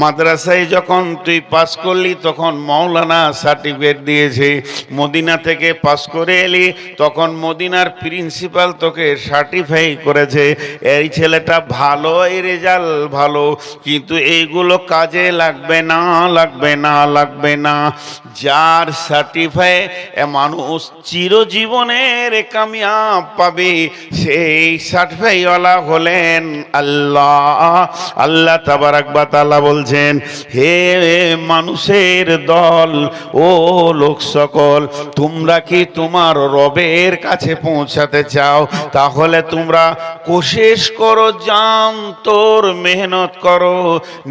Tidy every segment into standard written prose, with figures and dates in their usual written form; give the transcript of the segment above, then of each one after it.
মাদ্রাসায় যখন তুই পাস করলি তখন মাওলানা সার্টিফিকেট দিয়েছে, মদিনা থেকে পাস করে এলি তখন মদিনার প্রিন্সিপাল তোকে সার্টিফাই করেছে এই ছেলেটা ভালো, এই রেজাল্ট ভালো, কিন্তু এইগুলো কাজে লাগবে না, লাগবে না, লাগবে না। যার সার্টিফাই মানুষ চিরজীবনের কামিয়াব পাবে, সেই সার্টিফাইওয়ালা হলেন আল্লাহ। আল্লাহ তাবারাক ওয়া তাআলা বলছেন, হে মানুষের দল, ও লোক সকল, তোমরা কি তোমার রবের কাছে পৌঁছাতে চাও? তাহলে তোমরা কোশিশ করো, জান তোর মেহনত করো,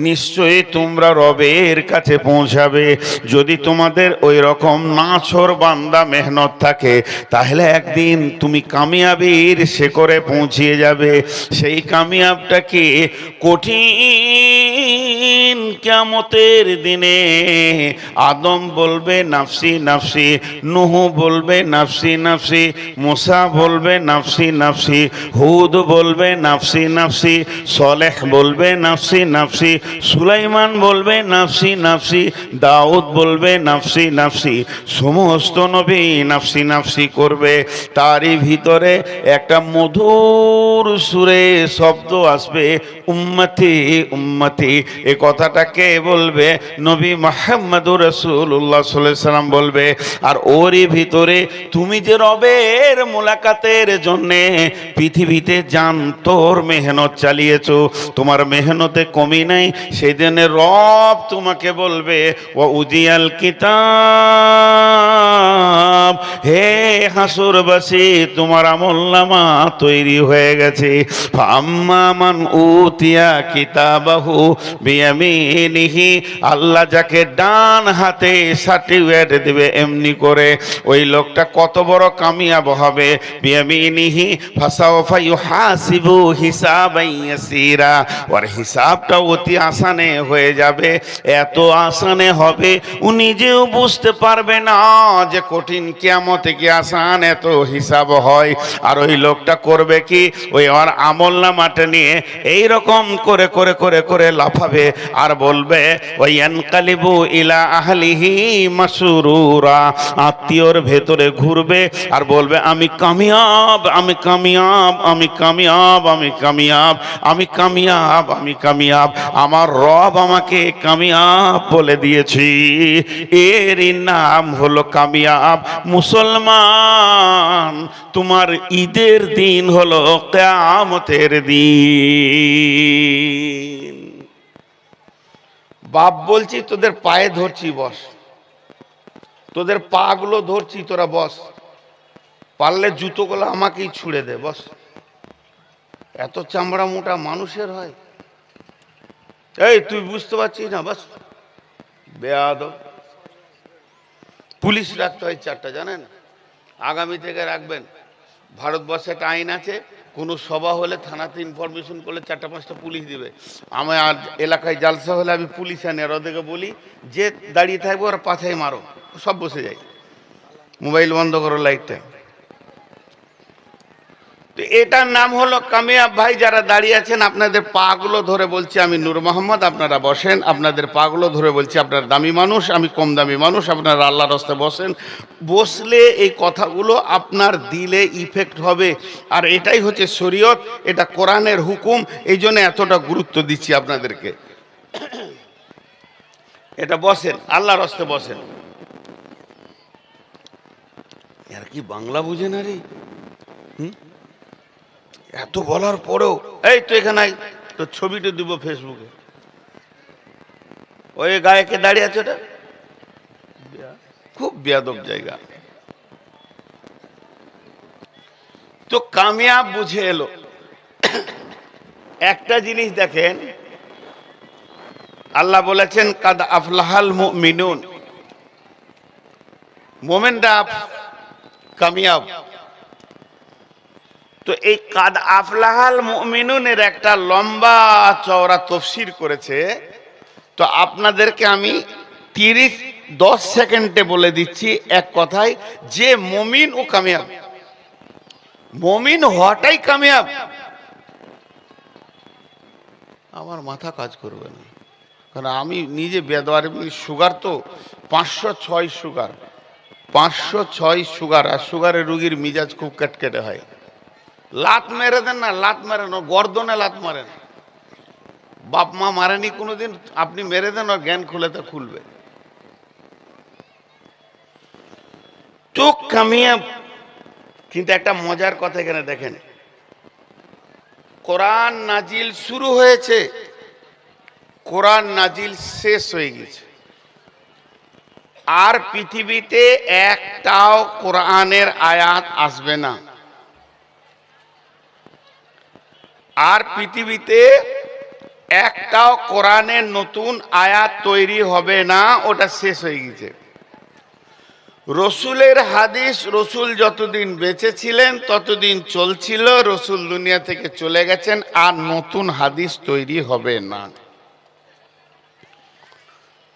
নিশ্চয়ই তোমরা রবের কাছে পৌঁছাবে। যদি তোমাদের ওই রকম নাছোড় বান্দা মেহনত থাকে তাহলে একদিন তুমি কামিয়াবির শিখরে পৌঁছিয়ে যাবে। সেই কামিয়াবটা কি? কঠিন কিয়ামতের দিনে আদম বলবে নাফসি নাফসি, নূহ বলবে নাফসি নাফসি, মুসা বলবে নাফসি নাফসি, হুদ বলবে নাফসি নাফসি, সালেহ বলবে নাফসি নাফসি, সুলাইমান বলবে নাফসি নাফসি, দাউদ বলবে নাফসি নাফসি। সমস্ত নবী নাফসি নাফসি করবে। তারই ভিতরে একটা মধুর সুরে শব্দ আসবে, উম্মতি উম্মতি। এই কথাটা কে বলবে? নবী মুহাম্মদুর রাসূলুল্লাহ সাল্লাল্লাহু আলাইহি সাল্লাম বলবে। আর ওরই ভিতরে তুমি যে রবের মুলাকাতের জন্যে পৃথিবীতে জান তোর মেহনত চালিয়েছো, তোমার মেহনতে কমি নাই, সেই দিনে রব তোমাকে বলবে, ওয়া উদিয়াল কিতাব, হে হাসুরবাসী, তোমার আমলনামা তৈরি হয়ে গেছে। ফাম্মা মান উতিয়া কিতাবাহু বিয়ামিনিহি, আল্লাহ যাকে ডান হাতে সার্টিফিকেট দেবে এমনি করে, ওই লোকটা কত বড় কামিয়াব হবে। বিয়ামিনিহি ফাসাওফা ইউহাসিবু হিসাবান ইয়াসীরা, ওর হিসাবটা অতি আসানে হয়ে যাবে। এত আসানে হবে ও নিজেও বুঝতে পারবে না যে কঠিন, কিয়ামতে কি আসান এত হিসাব হয়। আর ওই লোকটা করবে কি? ওই আমার আমলনামাটা নিয়ে এই রকম করে করে করে করে লাফাবে আর বলবে, ওই ইয়ানকালিবু ইলা আহলিহি মাসরুরা, আত্মীয়র ভেতরে ঘুরবে আর বলবে, আমি কামিয়াব, আমি কামিয়াব, আমি কামিয়াব, আমি কামিয়াব, আমি কামিয়াব, আমি কামিয়াব, আমার রব আমাকে কামিয়াব বলে দিয়েছি। এরই নাম হলো কামিয়াব। মুসলমান, তোমার ঈদের দিন হলো কিয়ামতের দিন। বাপ বলছি, তোদের পায়ে ধরছি, বস। তোদের পা গুলো ধরছি, তোরা বস। পারলে জুতোগুলো আমাকেই ছুঁড়ে দে, বস। এত চামড়া মোটা মানুষের হয়? এই তুই বুঝতে পারছিস না? বস, বেয়াদব। পুলিশ রাখতে হয় 4টা, জানেন? আগামী থেকে রাখবেন। ভারতবর্ষে একটা আইন আছে, কোনো সভা হলে থানাতে ইনফরমেশন করলে 4টা-5টা পুলিশ দিবে। আমার আর এলাকায় জালসা হলে আমি পুলিশ আনি, আর ওদেরকে বলি যে দাঁড়িয়ে থাকবো, ওরা পাছায় মারো, সব বসে যায়। মোবাইল বন্ধ করো, লাইটটা। তো এটার নাম হলো কামিয়াব। ভাই যারা দাঁড়িয়ে আছেন, আপনাদের পা গুলো ধরে বলছি, আমি নূর মোহাম্মদ, আপনারা বসেন। আপনাদের পা গুলো ধরে বলছি, আপনারা দামি মানুষ, আমি কম দামি মানুষ, আপনারা আল্লাহর রাস্তায় বসেন। বসলে এই কথাগুলো আপনার দিলে ইফেক্ট হবে। আর এটাই হচ্ছে শরীয়ত, এটা কোরআনের হুকুম। এই জন্য এতটা গুরুত্ব দিচ্ছি আপনাদেরকে। এটা বসেন, আল্লাহর রাস্তায় বসেন। আর কি বাংলা বুঝে না রে? এত বলার পরেও, এই তো এখানে তো ছবিটা দিব ফেসবুকে, ওই গায়েকে দাঁড়িয়ে আছে, ওটা খুব বেয়াদব জায়গা। তো কামিয়াব বুঝে এলো। একটা জিনিস দেখেন, আল্লাহ বলেছেন কাদ আফলাহাল মুমিনুন, মোমেনরা কামিয়াব। তো এই কাদ আফলাহাল মুমিনুনের একটা লম্বা চওড়া তাফসীর করেছে। তো আপনাদেরকে আমি 10 সেকেন্ডে বলে দিচ্ছি এক কথায়, যে মুমিন ও কামিয়াব। মুমিন হওয়াটাই কামিয়াব। আমার মাথা কাজ করবে না। কারণ আমি নিজে বেদোয়ার সুগার তো 506 সুগার, 506 সুগার। আর সুগারের রুগীর মিজাজ খুব কেটকেটে হয়। লাত মেরে দেন না, লাত মারেন, গর্দনে লাত মারেন। বাপ মা মারেনি কোনোদিন, আপনি মেরে দেন, ওর জ্ঞান খুলে তো খুলবে। তো কামিয়াব। কিন্তু একটা মজার কথা এখানে দেখেন, কোরআন নাজিল শুরু হয়েছে, কোরআন নাজিল শেষ হয়ে গেছে, আর পৃথিবীতে একটাও কোরআনের আয়াত আসবে না। আর পৃথিবীতে একটাও কোরআনের নতুন আয়াত তৈরি হবে না, ওটা শেষ হয়ে গেছে। রসুলের হাদিস, রসুল যতদিন বেঁচে ছিলেন ততদিন চলছিল, রসুল দুনিয়া থেকে চলে গেছেন, আর নতুন হাদিস তৈরি হবে না।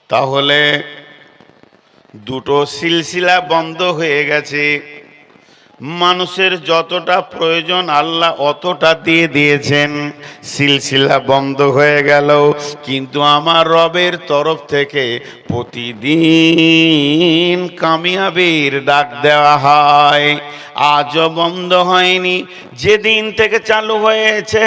তাহলে দুটো সিলসিলা বন্ধ হয়ে গেছে। মানুষের যতটা প্রয়োজন আল্লাহ অতটা দিয়ে দিয়েছেন, সিলসিলা বন্ধ হয়ে গেল। কিন্তু আমার রবের তরফ থেকে প্রতিদিন কামিয়াবির ডাক দেওয়া হয়, আজও বন্ধ হয়নি। যেদিন থেকে চালু হয়েছে,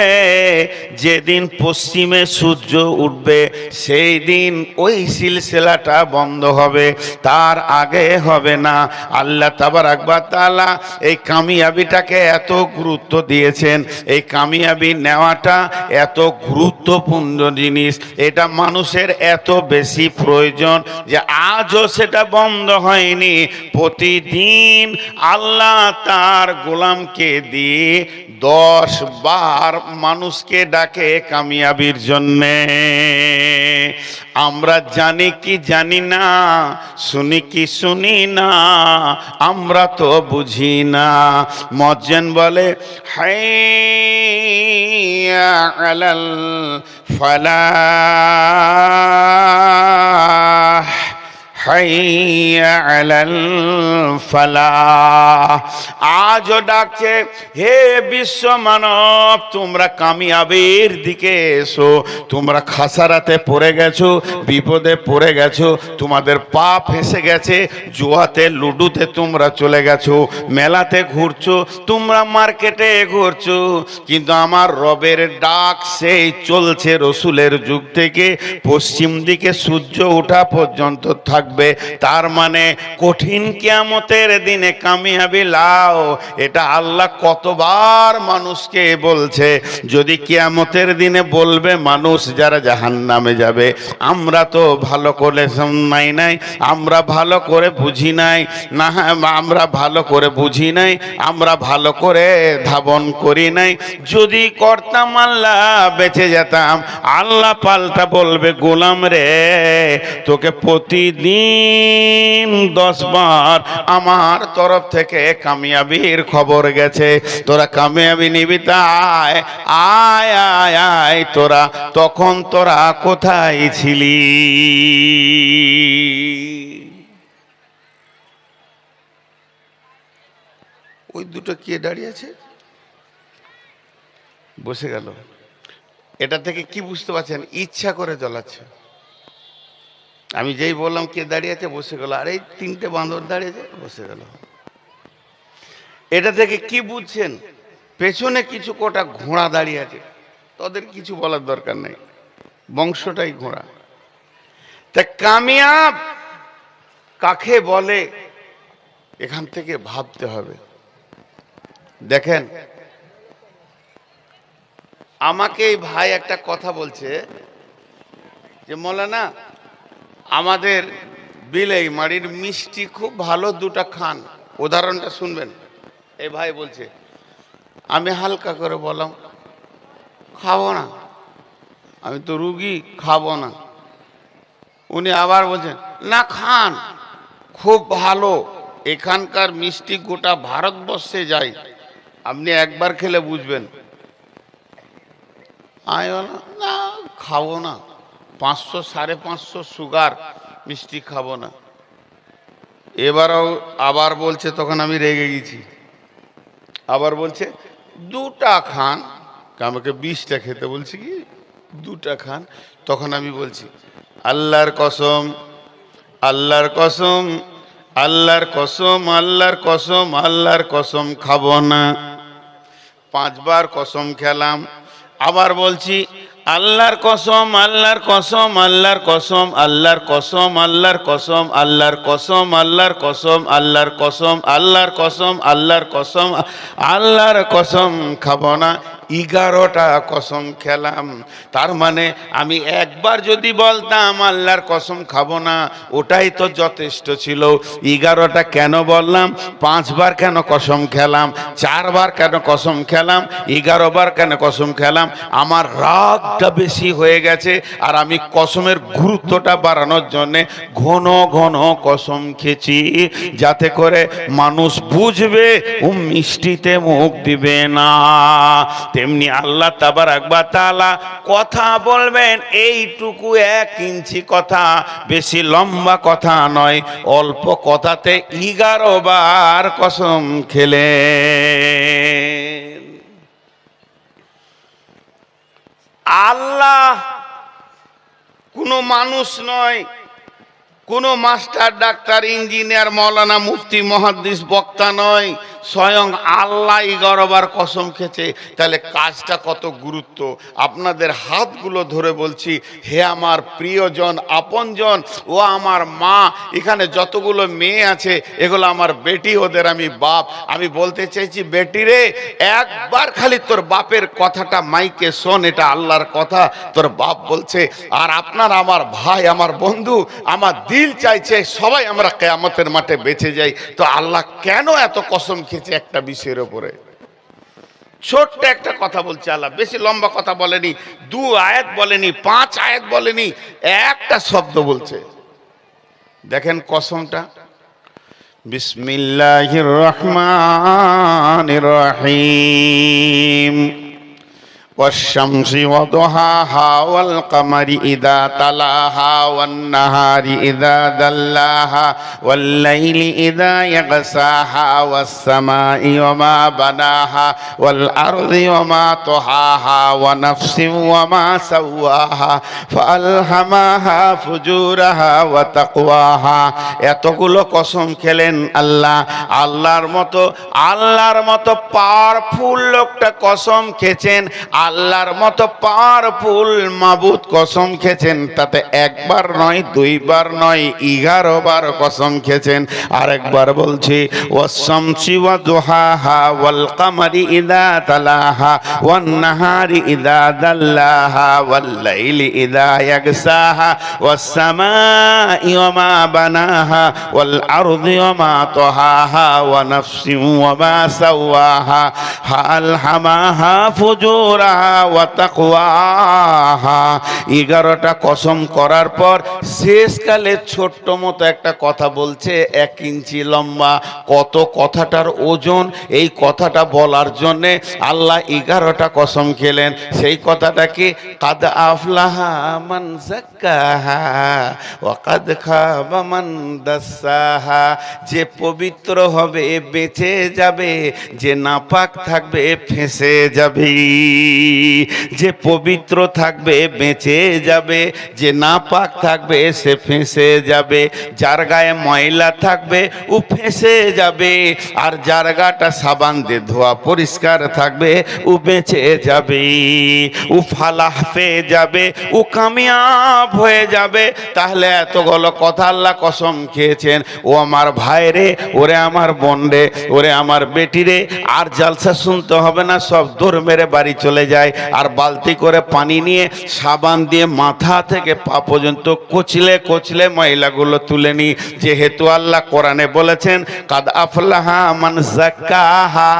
যেদিন পশ্চিমে সূর্য উঠবে সেই দিন ওই সিলসিলাটা বন্ধ হবে, তার আগে হবে না। আল্লাহ তাবারাক ওয়া তাআলা এই কামিয়াবিটাকে এত গুরুত্ব দিয়েছেন, এই কামিয়াবি নেওয়াটা এত গুরুত্বপূর্ণ জিনিস, এটা মানুষের এত বেশি প্রয়োজন যে আজও সেটা বন্ধ হয়নি। প্রতিদিন আল্লাহ তার গোলামকে দিয়ে 10 বার মানুষকে ডাকে কামিয়াবির জন্যে। আমরা জানি কি জানি না, শুনি কি শুনি না, আমরা তো বুঝি না। মুয়াজ্জিন বলে হাইয়া আলাল ফালাহ, হাইয়া আলাল ফালাহ। আজও ডাকছে, হে বিশ্ব মানব, তোমরা কামিয়াবির দিকে এসো। তোমরা খাসারাতে পড়ে গেছো, বিপদে পড়ে গেছো, তোমাদের পা ফেসে গেছে, জুয়াতে লুডুতে তোমরা চলে গেছো, মেলাতে ঘুরছো, তোমরা মার্কেটে ঘুরছো, কিন্তু আমার রবের ডাক সেই চলছে রসুলের যুগ থেকে পশ্চিম দিকে সূর্য ওঠা পর্যন্ত থাকবে। তার মানে কঠিন কিয়ামতের দিনে কামিয়াবি লাও, এটা আল্লাহ কতবার মানুষকে বলছে। যদি কিয়ামতের দিনে বলবে মানুষ যারা জাহান্নামে যাবে, আমরা তো ভালো করে শুনাই নাই, আমরা ভালো করে বুঝি নাই, না আমরা ভালো করে বুঝি নাই, আমরা ভালো করে ধাবন করি নাই। যদি করতাম আল্লাহ বেঁচে যেতাম, আল্লাহ পাল্টা বলবে, গোলাম রে, তোকে প্রতিদিন 10 বার আমার তরফ থেকে কামিয়াবির খবর গেছে, তোরা কামিয়াবি নিবি, তাই আয় আয় আয় তোরা। তখন তোরা কোথায় ছিলি? ওই দুটো কে দাঁড়িয়ে আছে? বসে গেল। এটা থেকে কি বুঝতে পারছেন? ইচ্ছা করে জ্বলাচ্ছে। আমি যেই বললাম কে দাঁড়িয়ে আছে, বসে গেল। আর এই 3টে বাঁদর দাঁড়িয়েছে, বসে গেল। এটা থেকে কি বুঝছেন? পেছনে কিছু কটা ঘোড়া দাঁড়িয়ে আছে, তাদের কিছু বলার দরকার নেই, বংশটাই ঘোড়া। তা কামিয়াব কাকে বলে এখান থেকে ভাবতে হবে। দেখেন, আমাকে এই ভাই একটা কথা বলছে যে মৌলানা, আমাদের বিলেই মাড়ির মিষ্টি খুব ভালো, 2টা খান। উদাহরণটা শুনবেন। এই ভাই বলছে, আমি হালকা করে বললাম খাবো না, আমি তো রুগী, খাবো না। উনি আবার বলছেন, না খান, খুব ভালো, এখানকার মিষ্টি গোটা ভারতবর্ষে যায়, আপনি একবার খেলে বুঝবেন। আমি বললাম না, খাবো না, 500 550 সুগার, মিষ্টি খাবো না। এবারও আবার বলছে, তখন আমি রেগে গেছি। আবার বলছে 2টা খান, আমাকে 20টা খেতে বলছি, কি 2টা খান। তখন আমি বলছি, আল্লাহর কসম, আল্লাহর কসম, আল্লাহর কসম, আল্লাহর কসম, আল্লাহর কসম খাবো না। 5 বার কসম খেলাম। আবার বলছি আল্লাহর কসম, আল্লাহর কসম, আল্লাহর কসম, আল্লাহর কসম, আল্লাহর কসম, আল্লাহর কসম, আল্লাহর কসম, আল্লাহর কসম, আল্লাহর কসম, আল্লাহর কসম, আল্লাহর কসম খাবো না। 11টা কসম খেলাম। তার মানে আমি একবার যদি বলতাম আল্লাহর কসম খাবো না, ওটাই তো যথেষ্ট ছিল। 11টা কেন বললাম? 5 বার কেন কসম খেলাম? 4 বার কেন কসম খেলাম? 11 বার কেন কসম খেলাম? আমার রাগটা বেশি হয়ে গেছে, আর আমি কসমের গুরুত্বটা বাড়ানোর জন্যে ঘন ঘন কসম খেয়েছি, যাতে করে মানুষ বুঝবে ও মিষ্টিতে মুখ দিবে না। তেমনি আল্লাহ তাবারাক ওয়া তাআলা কথা বলবেন এইটুকু 1 ইঞ্চি কথা, বেশি লম্বা কথা নয়, অল্প কথাতে 11 বার কসম খেলেন। আল্লাহ কোনো মানুষ নয়, কোনো মাস্টার, ডাক্তার, ইঞ্জিনিয়ার, মৌলানা, মুফতি, মুহাদ্দিস, বক্তা নয়, স্বয়ং আল্লাহ 11 বার কসম খেয়েছে। তাহলে কাজটা কত গুরুত্ব। আপনাদের হাতগুলো ধরে বলছি, হে আমার প্রিয়জন, আপনজন, ও আমার মা, এখানে যতগুলো মেয়ে আছে এগুলো আমার বেটি, ওদের আমি বাপ। আমি বলতে চাইছি, বেটি রে, একবার খালি তোর বাপের কথাটা মাইকে শোন, এটা আল্লাহর কথা, তোর বাপ বলছে। আর আপনার, আমার ভাই, আমার বন্ধু, আমার দিল চাইছে সবাই আমরা কিয়ামতের মাঠে বেঁচে যাই। তো আল্লাহ কেন এত কসম খেয়েছে একটা বিষয়ের উপরে? ছোট্ট একটা কথা বলছে আল্লাহ, বেশি লম্বা কথা বলেনি, 2 আয়াত বলেনি, 5 আয়াত বলেনি, একটা শব্দ বলছে। দেখেন কসমটা, বিসমিল্লাহির রহমানির রহিম। والشمس وضحاها والقمر إذا تلاها والنهار إذا دلاها والليل إذا يغشاها والسماء وما بناها والأرض وما طحاها ونفس وما سواها فألهمها فجورها وتقواها। এতগুলো কসম খেলেন আল্লাহ। আল্লাহর মতো পাওয়ারফুল লোকটা কসম খেয়েছেন, আল্লাহর মতো পাওয়ারফুল মাবুদ কসম খেয়েছেন, তাতে 1 বার নয়, 2 বার নয়, 11 বার কসম খেয়েছেন। আরেকবার বলছি, ওয়াস-শামসি ওয়া দুহাহা ওয়াল কামারি ইযা তালাহা ওয়ান নাহারি ইযা দাল্লাহা ওয়াল লাইলি ইযা ইয়াগসাহা ওয়াস সামাই ওয়া মা বানাহা ওয়াল আরদি ওয়া মা তাহাহা ওয়া নাফসিন ওয়া মা সাওয়াহা ফাআলহামাহা ফুজুরাহা ওয়া তাকওয়াহা। 11টা কসম করার পর শেষকালে ছোট্ট মতো একটা কথা বলছে, 1 ইঞ্চি লম্বা। কত কথাটার ওজন! এই কথাটা বলার জন্যে আল্লাহ 11টা কসম খেলেন। সেই কথাটা কি? কাদ আফলাহা মান যাক্কাহা ওয়া কাদ খাবা মান দাসাহা। যে পবিত্র হবে বেঁচে যাবে, যে নাপাক থাকবে ফেঁসে যাবে। যে পবিত্র থাকবে বেঁচে যাবে, যে নাপাক থাকবে সে ফেঁসে যাবে। যার গায়ে ময়লা থাকবে ও ফেঁসে যাবে, আর যার গাটা সাবান দিয়ে ধোয়া পরিষ্কার থাকবে ও বেঁচে যাবে, ও ফালাহ পেয়ে যাবে, ও কামিয়াব হয়ে যাবে। তাহলে এতগুলো কথা আল্লাহ কসম খেয়েছেন। ও আমার ভাই রে, ওরে আমার বোন রে, ওরে আমার বেটি রে, আর জালসা শুনতে হবে না, সব দৌড় মেরে বাড়ি চলে যায়। আর বালতি করে পানি নিয়ে সাবান দিয়ে মাথা থেকে পা পর্যন্ত কচলে কচলে ময়লাগুলো তুলে নি। যেহেতু আল্লাহ কোরআনে বলেছেন কাদ আফলাহা মান যাক্কাহা,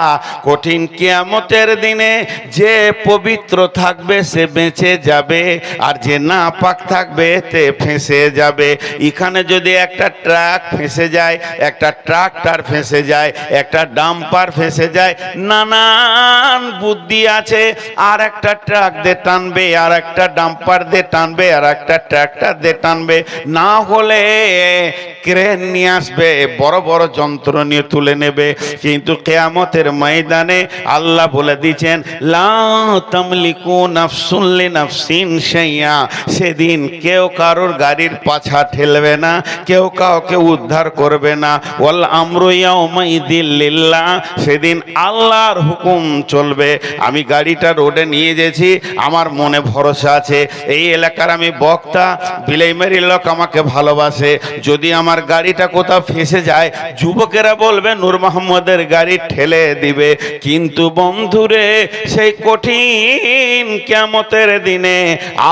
কঠিন কিয়ামতের দিনে যে পবিত্র থাকবে সে বেঁচে যাবে, আর যে নাপাক থাকবে তে ফেঁসে যাবে। এখানে যদি একটা ট্রাক ফেঁসে যায়, একটা ট্রাক্টর ফেঁসে যায়, একটা ডাম্পার ফেঁসে যায়, নানান বুদ্ধি আছে আর একটা ট্রাক দিয়ে টানবে, আর একটা ডাম্পার দিয়ে টানবে, আর একটা ট্রাক্টর দিয়ে টানবে, না হলে ক্রেন নিয়ে আসবে, বড় বড় যন্ত্র নিয়ে তুলে নেবে। কিন্তু কিয়ামতের ময়দানে আল্লাহ বলে দিয়েছেন, লা তামলিকু নাফসুন লিনাফসিন শাইআ, সেদিন কেউ কারোর গাড়ির পাছা ঠেলবে না, কেউ কাউকে উদ্ধার করবে না। ওয়াল আমরু ইয়াউমাইযিল লিল্লাহ, সেদিন আল্লাহর হুকুম চলবে। আমি গাড়িটা রোডে নিয়ে গেছি, আমার মনে ভরসা আছে এই এলাকার আমি বক্তা, বিলাইমারির লোক আমাকে ভালোবাসে, যদি আমার গাড়িটা কোথাও ফেসে যায় যুবকেরা বলবে নূর মোহাম্মদের গাড়ি ঠেলে দিবে। কিন্তু বন্ধুরে, সেই কঠিন কিয়ামতের দিনে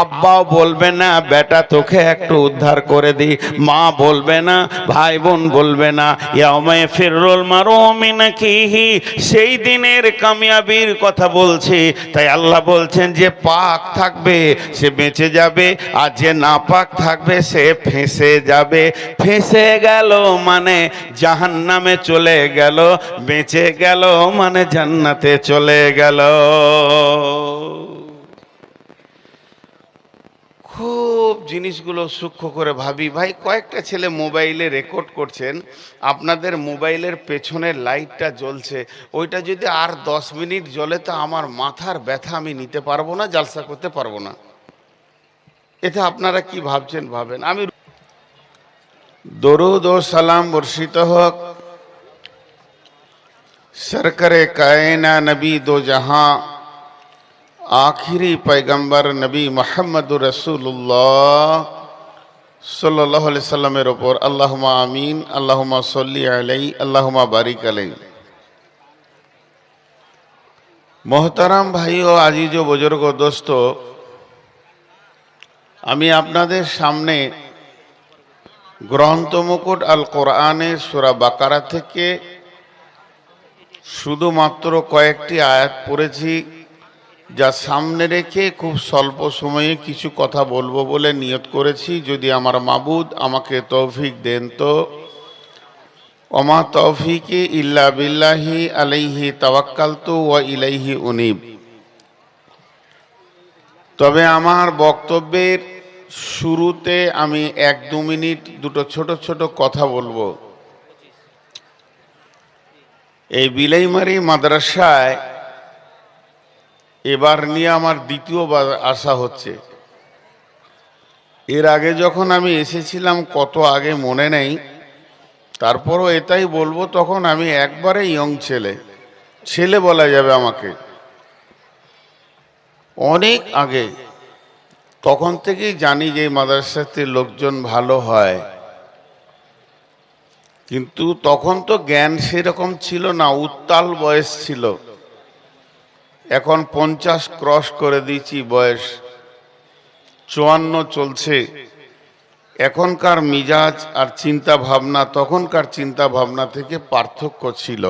আব্বাও বলবে না বেটা তোকে একটু উদ্ধার করে দি, মা বলবে না, ভাই বোন বলবে না। ইয়াউমা ফিররুল মারউ মিন আখিহি, সেই দিনের কামিয়াবির কথা বলছি। তাই আল্লাহ বলছেন যে পাক থাকবে সে বেঁচে যাবে, আর যে না পাক থাকবে সে ফেঁসে যাবে। ফেঁসে গেল মানে জাহান্নামে চলে গেল, বেঁচে গেল মানে জান্নাতে চলে গেল। খুব জিনিসগুলো সূক্ষ্ম করে ভাবি ভাই। কয়েকটা ছেলে মোবাইলে রেকর্ড করছেন, আপনাদের মোবাইলের পেছনের লাইটটা জ্বলছে, ওইটা যদি আর 10 মিনিট জ্বলে তো আমার মাথার ব্যথা আমি নিতে পারবো না, জালসা করতে পারবো না। এতে আপনারা কি ভাবছেন ভাবেন। আমি দরুদ ও সালাম বর্ষিত হোক সরকারে কায়না নবী দো জাহাঁ आखिरी पैगंबर नबी मोहम्मद रसूलुल्लाह सल्लल्लाहु अलैहि वसल्लमेर ओपर अल्लाहुम्मा आमीन, अल्लाहुम्मा सल्ली अलैहि, अल्लाहुम्मा बारिक अलैहि। मोहतरम भाइयों, आजीजो बुजुर्गो दोस्तों, আমি আপনাদের সামনে গ্রন্থ মুকুট আল কোরআনের সূরা বাকারা থেকে শুধুমাত্র কয়েকটি আয়াত পড়েছি, যা সামনে রেখে খুব স্বল্প সময়ে কিছু কথা বলবো বলে নিয়ত করেছি। যদি আমার মাবুদ আমাকে তৌফিক দেন তো। ওমা তৌফিকি ইল্লা বিল্লাহি আলাইহি তাওয়াক্কালতু ওয়া ইলাইহি উনীব। তবে আমার বক্তব্যের শুরুতে আমি 1-2 মিনিট দুটো ছোট ছোট কথা বলবো। এই বিলাইমারি মাদ্রাসায় এবার নিয়ে আমার দ্বিতীয়বার আসা হচ্ছে। এর আগে যখন আমি এসেছিলাম কত আগে মনে নেই, তারপরও এটাই বলবো, তখন আমি একবারে ইয়ং ছেলে বলা যাবে আমাকে, অনেক আগে। তখন থেকেই জানি যে মাদ্রাসাতে লোকজন ভালো হয়, কিন্তু তখন তো জ্ঞান সেরকম ছিল না, উত্তাল বয়স ছিল। এখন 50 ক্রস করে দিয়েছি বয়স, 54 চলছে। এখনকার মিজাজ আর চিন্তা ভাবনা তখনকার চিন্তা ভাবনা থেকে পার্থক্য ছিল।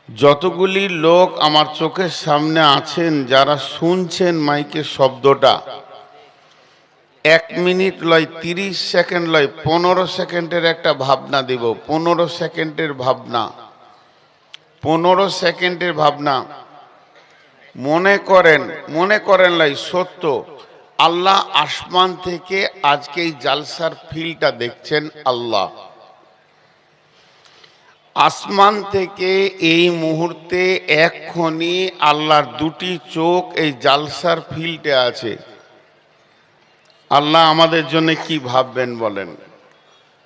যতগুলি লোক আমার চোখের সামনে আছেন, যারা শুনছেন মাইকের শব্দটা, 1 মিনিট লয়, 30 সেকেন্ড লয়, 15 সেকেন্ডের একটা ভাবনা দেব। 15 সেকেন্ডের ভাবনা, 15 সেকেন্ডের ভাবনা। মনে করেন লাই সত্য, আল্লাহ আসমান থেকে আজকে এই জালসার ফিলটা দেখছেন। আল্লাহ আসমান থেকে এই মুহূর্তে এক্ষুনি আল্লাহর 2টি চোখ এই জালসার ফিল্ডে আছে। আল্লাহ আমাদের জন্য কি ভাববেন বলেন?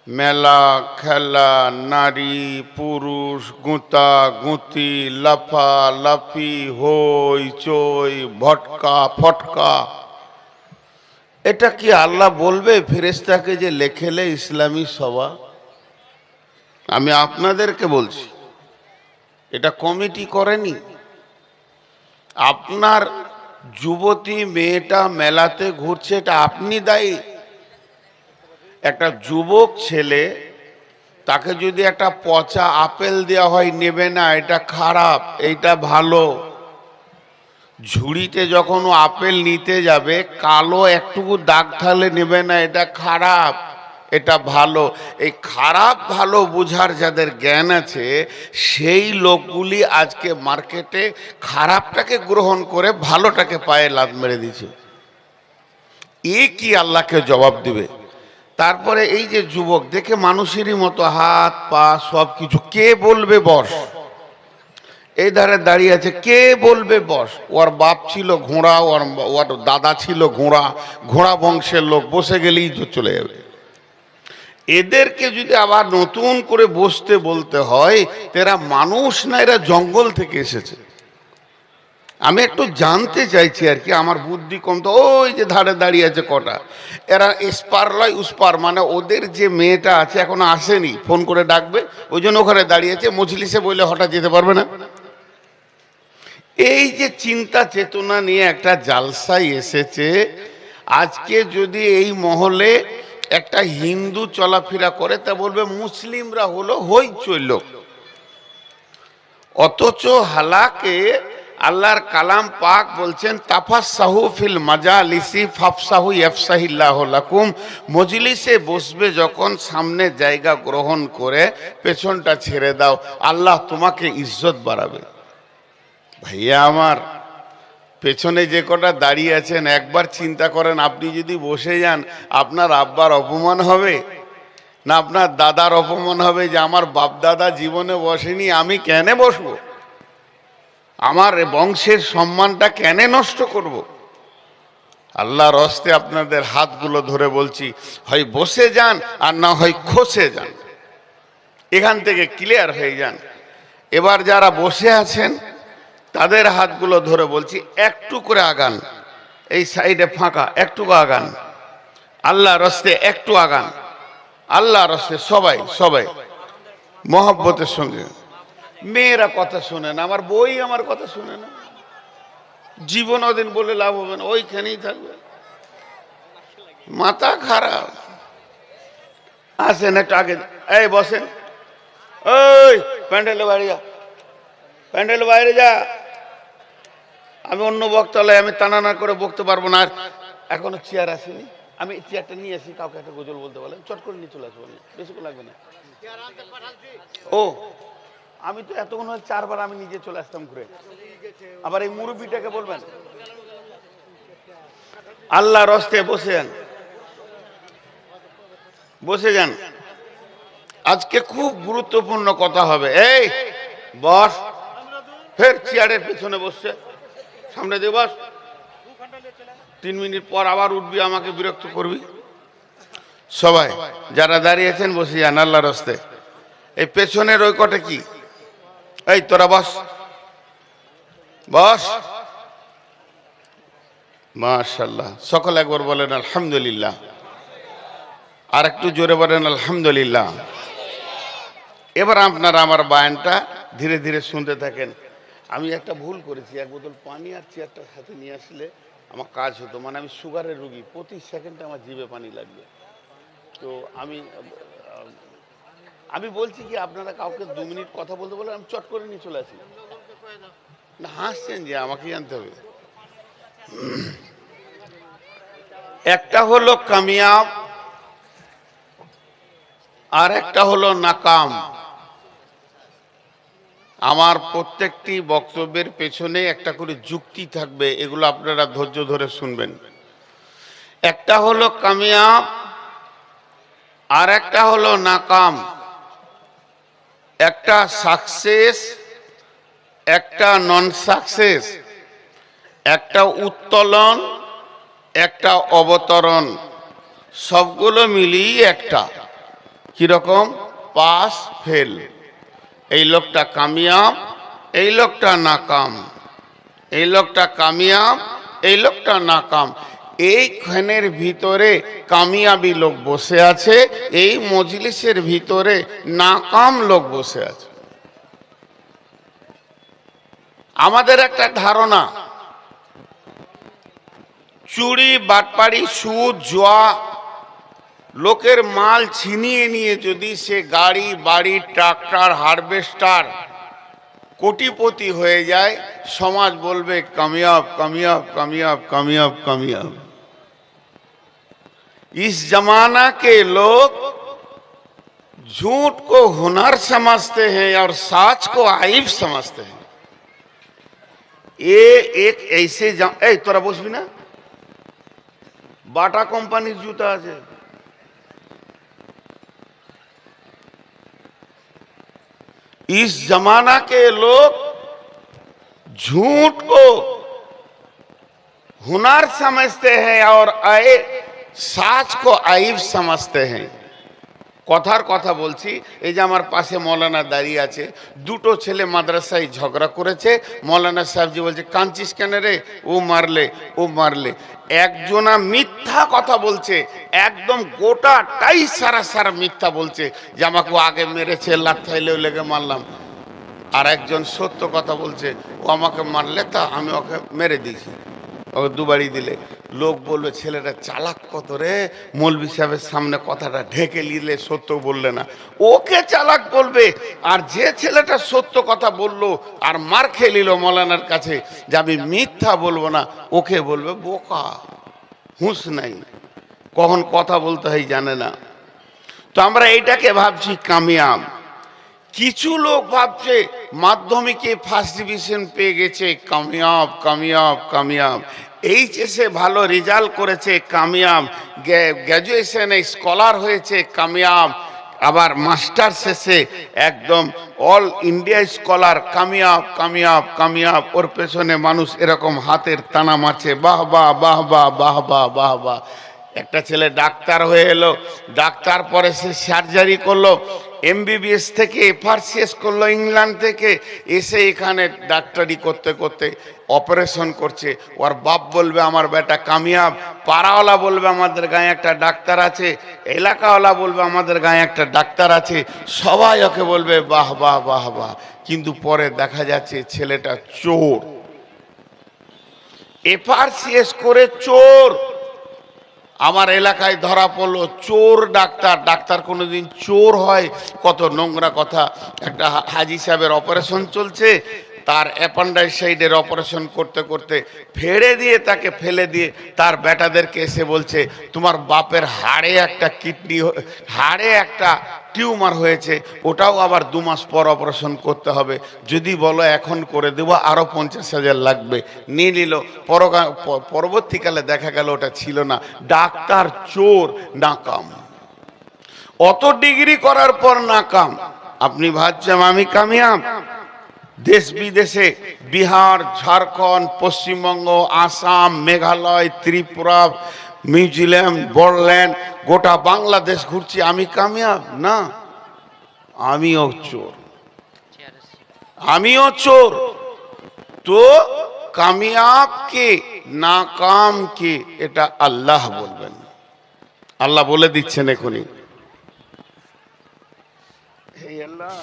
মেলা, খেলা, নারী পুরুষ, গুঁতা গুঁতি, লাফা লাফি, হই চই, ভটকা ফটকা। এটা কি আল্লাহ বলবে ফেরেশতাকে যে লেখেলে ইসলামী সভা? আমি আপনাদেরকে বলছি, এটা কমিটি করেনি। আপনার যুবতী মেয়েটা মেলাতে ঘুরছে, এটা আপনি দায়ী। একটা যুবক ছেলে, তাকে যদি একটা পচা আপেল দেওয়া হয় নেবে না, এটা খারাপ, এইটা ভালো। ঝুড়িতে যখন ও আপেল নিতে যাবে, কালো একটুকু দাগ থাকলে নেবে না, এটা খারাপ। এটা ভালো। এই খারাপ ভালো বুঝার যাদের জ্ঞান আছে সেই লোকগুলি আজকে মার্কেটে খারাপটাকে গ্রহণ করে ভালোটাকে পায়ে লাথ মেরে দিচ্ছে। এ কি আল্লাহকে জবাব দিবে? তারপরে এই যে যুবক দেখে মানুষেরই মতো হাত পা সব কিছু, কে বলবে বস? এই ধারে দাঁড়িয়ে আছে, কে বলবে বস? ওর বাপ ছিল ঘোড়া, ওর দাদা ছিল ঘোড়া, ঘোড়া বংশের লোক, বসে গেলেই তো চলে যাবে। এদেরকে যদি আবার নতুন করে বসতে বলতে হয়, এরা মানুষ না, এরা জঙ্গল থেকে এসেছে। আমি একটু জানতে চাইছি আর কি, আমার বুদ্ধি কম তো। ওই যে ধারে দাঁড়িয়ে আছে কটা, এরা এসপার লয় উসপার, মানে ওদের যে মেয়েটা আছে এখনো আসেনি, ফোন করে ডাকবে, ওই জন্য ওখানে দাঁড়িয়েছে। মজলিসে বললে হঠাৎ যেতে পারবে না। এই যে চিন্তা চেতনা নিয়ে একটা জালসায় এসেছে, আজকে যদি এই মহলে একটা হিন্দু চলাফেরা করে তা বলবে মুসলিমরা হলো হইচই লোক। অথচ হালাকে আল্লাহর কালাম পাক বলছেন তাফাসসাহু ফিল মাজালিসি ফাফসাহু ইয়াফসাহিল্লাহু লাকুম। মজলিসে বসবে যখন সামনে জায়গা গ্রহণ করে পেছনটা ছেড়ে দাও, আল্লাহ তোমাকে ইজ্জত বাড়াবে। ভাইয়া আমার, পেছনে যে কটা দাঁড়িয়ে আছেন একবার চিন্তা করেন, আপনি যদি বসে যান আপনার আব্বার অপমান হবে না আপনার দাদার অপমান হবে যে আমার বাপ দাদা জীবনে বসেনি, আমি কেন বসবো? আমার বংশের সম্মানটা কেন নষ্ট করব? আল্লাহর হস্তে আপনাদের হাতগুলো ধরে বলছি, হয় বসে যান আর না হয় খসে যান, এখান থেকে ক্লিয়ার হয়ে যান। এবার যারা বসে আছেন তাদের হাতগুলো ধরে বলছি একটু করে আগান, এই সাইডে ফাঁকা, একটু আগান, আল্লাহর হস্তে একটু আগান, আল্লাহর হস্তে। সবাই সবাই মহব্বতের সঙ্গে। মেয়েরা কথা শোনে না, আমার বই আমার কথা শুনে না, জীবন ওদিন বলে লাভ হবে না, ওইখানেই থাকবে, মাথা খারাপ। আসেন একটু আগে, এই বসেন, ওই প্যান্ডেলে বাইরে যা, প্যান্ডেলে বাইরে যা। আমি অন্য বক্তালয় আমি টানানা করে বকতে পারবো না। আর এখনো চেয়ার আসেনি, আমি চেয়ারটা নিয়ে আসি, কাউকে একটা গজল বলতে বলেন, চট করে নিয়ে চলে আসবো, বেশিক্ষণ লাগবে না। ও আমি তো এতক্ষণ হয় 4 বার আমি নিজে চলে আসতাম ঘুরে, আবার এই মুরব্বীটাকে বলবেন। আল্লাহর হস্তে বসে যান, বসে যান। আজকে খুব গুরুত্বপূর্ণ কথা হবে। এই বস, ফের চেয়ারের পেছনে বসছে, সামনে দিয়ে বস। 3 মিনিট পর আবার উঠবি, আমাকে বিরক্ত করবি। সবাই যারা দাঁড়িয়েছেন বসে যান আল্লাহর হস্তে। এই পেছনের ওই কটা কি, এই তোরা বস, বস। মাশাআল্লাহ, সকল একবার বলেন আলহামদুলিল্লাহ, আর একটু জোরে বলেন আলহামদুলিল্লাহ। এবার আপনারা আমার বয়ানটা ধীরে ধীরে শুনতে থাকেন। আমি একটা ভুল করেছি, 1 বোতল পানি আর চেয়ারটা হাতে নিয়ে আসলে আমার কাজ হতো। মানে আমি সুগারের রুগী, প্রতি সেকেন্ডে আমার জিভে পানি লাগবে। তো আমি বলছি কি, আপনারা কাউকে 2 মিনিট কথা বলতে বলে আমি চট করে নিয়ে চলে আসি না? হাসছেন যে, আমাকে জানতে হবে। একটা হলো কামিয়াব আর একটা হলো নাকাম। আমার প্রত্যেকটি বক্তব্যের পেছনে একটা করে যুক্তি থাকবে, এগুলো আপনারা ধৈর্য ধরে শুনবেন। একটা হলো কামিয়াব আর একটা হলো নাকাম। একটা সাকসেস, একটা নন সাকসেস, একটা উত্তোলন, একটা অবতরণ, সবগুলো মিলিয়ে একটা কিরকম পাস ফেল। এই লোকটা কামিয়াব, এই লোকটা নাকাম, এই লোকটা কামিয়াব, এই লোকটা নাকাম। এইখানের ভিতরে কামিয়াবি লোক বসে আছে, এই মজলিসের ভিতরে নাকাম লোক বসে আছে। আমাদের একটা ধারণা, চুরি বাটপাড়ি সুদ জুয়া, লোকের মাল ছিনিয়ে নিয়ে যদি সে গাড়ি বাড়ি ট্রাক্টর হারভেস্টার কোটিপতি হয়ে যায়, সমাজ বলবে কামিয়াব কামিয়াব কামিয়াব কামিয়াব কামিয়াব। इस जमाना के लोग झूठ को हुनर समझते हैं और सच को आइब समझते हैं। ये एक ऐसे ए तोरा बसबी ना, बाटा কোম্পানির জুতা আছে, इस जमाना के लोग झूठ को हुनर समझते हैं और सच को आइब समझते हैं। কথার কথা বলছি, এই যে আমার পাশে মৌলানা দাঁড়িয়ে আছে, দুটো ছেলে মাদ্রাসায় ঝগড়া করেছে, মৌলানা সাহেবজি বলছে কাঁদছিস কেন রে, ও মারলে ও মারলে। একজনা মিথ্যা কথা বলছে, একদম গোটাটাই সারা মিথ্যা বলছে যে আমাকে আগে মেরেছে, লাথাইলে লেগে মারলাম। আর একজন সত্য কথা বলছে, ও আমাকে মারলে তা আমি ওকে মেরে দিয়েছি, ওকে দুবারই দিলে। লোক বলবে ছেলেটা চালাক কত রে, মৌলভী সাহেবের সামনে কথাটা ঢেকে নিলে সত্য বললে না, ওকে চালাক বলবে। আর যে ছেলেটা সত্য কথা বললো আর মার খেয়ে নিল মৌলানার কাছে যে আমি মিথ্যা বলবো না, ওকে বলবে বোকা, হুঁশ নাই, কখন কথা বলতে হয় জানে না। তো আমরা এইটাকে ভাবছি কামিয়াব। কিছু লোক ভাবছে মাধ্যমিকে ফার্স্ট ডিভিশন পেয়ে গেছে, কামিয়াব কামিয়াব কামিয়াব। এইচএসে ভালো রেজাল্ট করেছে, কামিয়াব। গ্র্যাজুয়েশনে স্কলার হয়েছে, কামিয়াব। আবার মাস্টার শেষে একদম অল ইন্ডিয়া স্কলার, কামিয়াব কামিয়াব কামিয়াব। ওর পেছনে মানুষ এরকম হাতের টানা মারছে, বাহ বাহ বাহ বাহ বাহ বাহ বাহ বাহ। একটা ছেলে ডাক্তার হয়ে এলো, ডাক্তার পরে সে সার্জারি করলো, এমবিবিএস থেকে এফআরসিএস করলো ইংল্যান্ড থেকে, এসে এখানে ডাক্তারি করতে করতে অপারেশন করছে। ওর বাপ বলবে আমার বেটা কামিয়াব, পাড়াওয়ালা বলবে আমাদের গায়ে একটা ডাক্তার আছে, এলাকাওয়ালা বলবে আমাদের গায়ে একটা ডাক্তার আছে, সবাই ওকে বলবে বাহ বাহ বাহ বাহ। কিন্তু পরে দেখা যাচ্ছে ছেলেটা চোর, এফআরসিএস করে চোর। আমার এলাকায় ধরা পড়লো চোর ডাক্তার। ডাক্তার কোনোদিন চোর হয়? কত নোংরা কথা। একটা হাজি সাহেবের অপারেশন চলছে, তার অ্যাপেন্ডিসাইডের অপারেশন করতে করতে ফেড়ে দিয়ে তাকে ফেলে দিয়ে তার বেটাদেরকে এসে বলছে তোমার বাপের হাড়ে একটা কিডনি, হাড়ে একটা টিউমার হয়েছে, ওটাও আবার 2 মাস পর অপারেশন করতে হবে, যদি বলো এখন করে দেবো আরও 50,000 লাগবে। নিয়ে নিল। পরবর্তীকালে দেখা গেল ওটা ছিল না, ডাক্তার চোর, নাকাম। অত ডিগ্রি করার পর নাকাম। আপনি ভাবছেন আমি কামিয়াব? দেশ বিদেশে বিহার, ঝাড়খণ্ড, পশ্চিমবঙ্গ, আসাম, মেঘালয়, ত্রিপুরা, নিউজিল্যান্ড, বড়ল্যান্ড, গোটা বাংলাদেশ ঘুরছি, আমি কামিয়াব না? আমিও চোর, আমিও চোর। তো কামিয়াব কে নাকাম কে এটা আল্লাহ বলবেন। আল্লাহ বলে দিচ্ছেন এখনই, হে আল্লাহ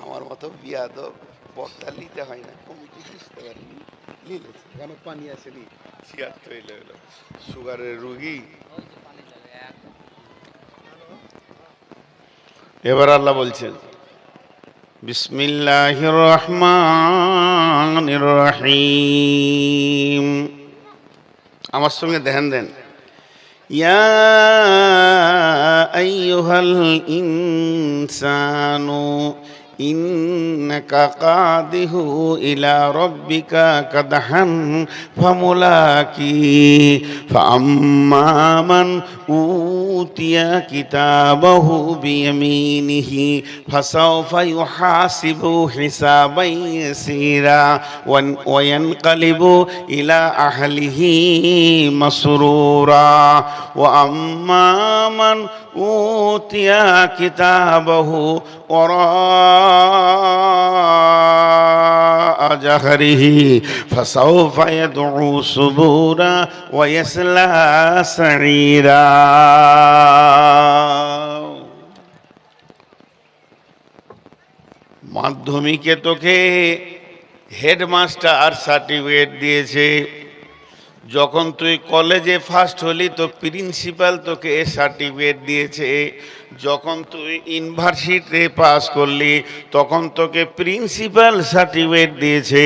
আমার মতো বিয়াদব বক্তা নিতে হয় না, কমিটি বুঝতে পারিনি, নিলেছে কেন পানি আসেনি, সুগারের রুগী। এবার আল্লাহ বলছেন বিসমিল্লাহির রহমানির রহিম। আমার সঙ্গে ধ্যান দেন। ইয়া আইয়ুহাল ইনসানু ইন্নাকা কাদিহু ইলা রাব্বিকা কাদহান ফামুলাকি ফাআম্মা মান উতিয়া কিতাবাহু বিয়ামিনিহি ফাসাওফা ইউহাসিবু হিসাবান ইয়াসীরা ওয়া ইয়ানকালিবু ইলা আহলিহি মাসরুরা ওয়া আম্মা মান উতিয়া কিতাবাহু وراء جهره فسوف يدعو ثبورا ويصلى سعيرا। মাধ্যমিকে তোকে হেডমাস্টার সার্টিফিকেট দিয়েছে, যখন তুই কলেজে ফার্স্ট হলি তো প্রিন্সিপাল তোকে সার্টিফিকেট দিয়েছে, যখন তুই ইউনিভার্সিটিতে পাস করলি তখন তোকে প্রিন্সিপাল সার্টিফিকেট দিয়েছে।